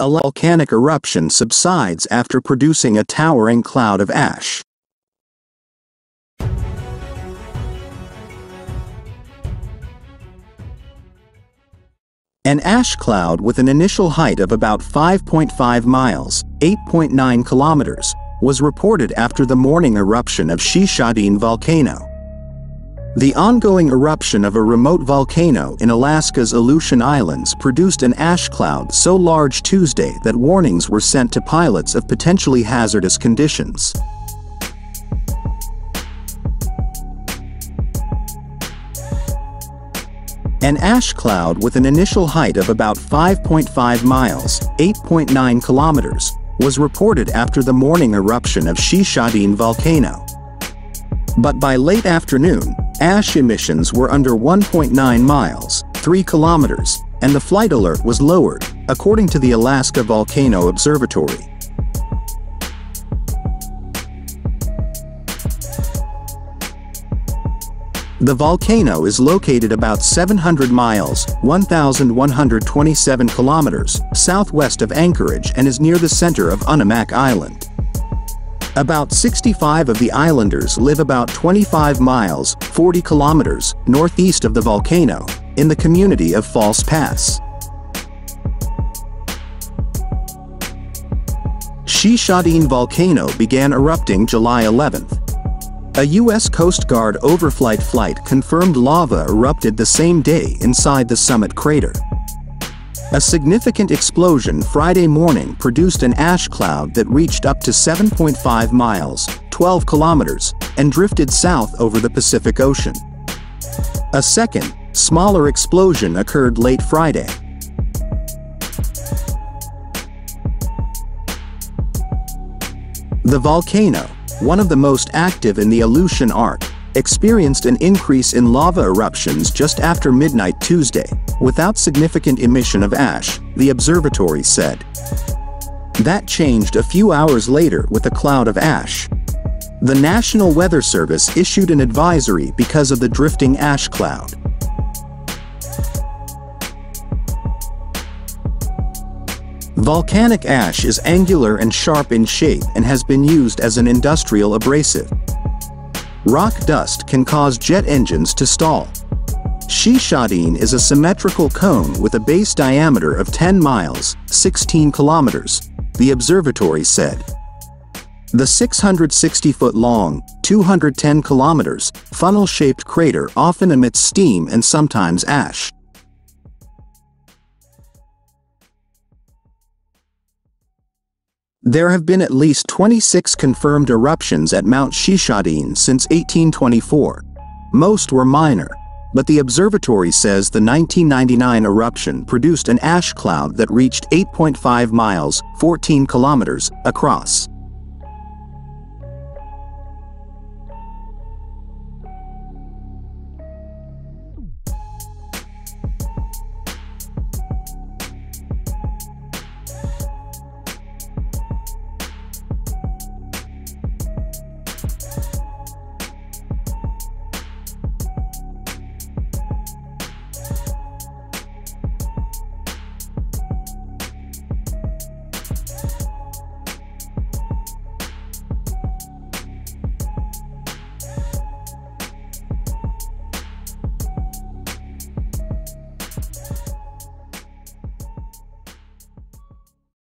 A volcanic eruption subsides after producing a towering cloud of ash. An ash cloud with an initial height of about 5.5 miles, 8.9 kilometers, was reported after the morning eruption of Shishaldin Volcano. The ongoing eruption of a remote volcano in Alaska's Aleutian Islands produced an ash cloud so large Tuesday that warnings were sent to pilots of potentially hazardous conditions. An ash cloud with an initial height of about 5.5 miles, 8.9 kilometers, was reported after the morning eruption of Shishaldin Volcano. But by late afternoon, ash emissions were under 1.9 miles, 3 kilometers, and the flight alert was lowered, according to the Alaska Volcano Observatory. The volcano is located about 700 miles, 1,127 kilometers, southwest of Anchorage and is near the center of Unimak Island. About 65 of the islanders live about 25 miles, 40 kilometers, northeast of the volcano, in the community of False Pass. Shishaldin Volcano began erupting July 11th. A U.S. Coast Guard overflight flight confirmed lava erupted the same day inside the summit crater. A significant explosion Friday morning produced an ash cloud that reached up to 7.5 miles, 12 kilometers, and drifted south over the Pacific Ocean. A second, smaller explosion occurred late Friday. The volcano, one of the most active in the Aleutian Arc, experienced an increase in lava eruptions just after midnight Tuesday, without significant emission of ash, the observatory said. That changed a few hours later with a cloud of ash. The National Weather Service issued an advisory because of the drifting ash cloud. Volcanic ash is angular and sharp in shape and has been used as an industrial abrasive. Rock dust can cause jet engines to stall. Shishaldin is a symmetrical cone with a base diameter of 10 miles, 16 kilometers, the observatory said. The 660-foot-long, 210 kilometers, funnel-shaped crater often emits steam and sometimes ash. There have been at least 26 confirmed eruptions at Mount Shishaldin since 1824. Most were minor, but the observatory says the 1999 eruption produced an ash cloud that reached 8.5 miles, 14 kilometers, across.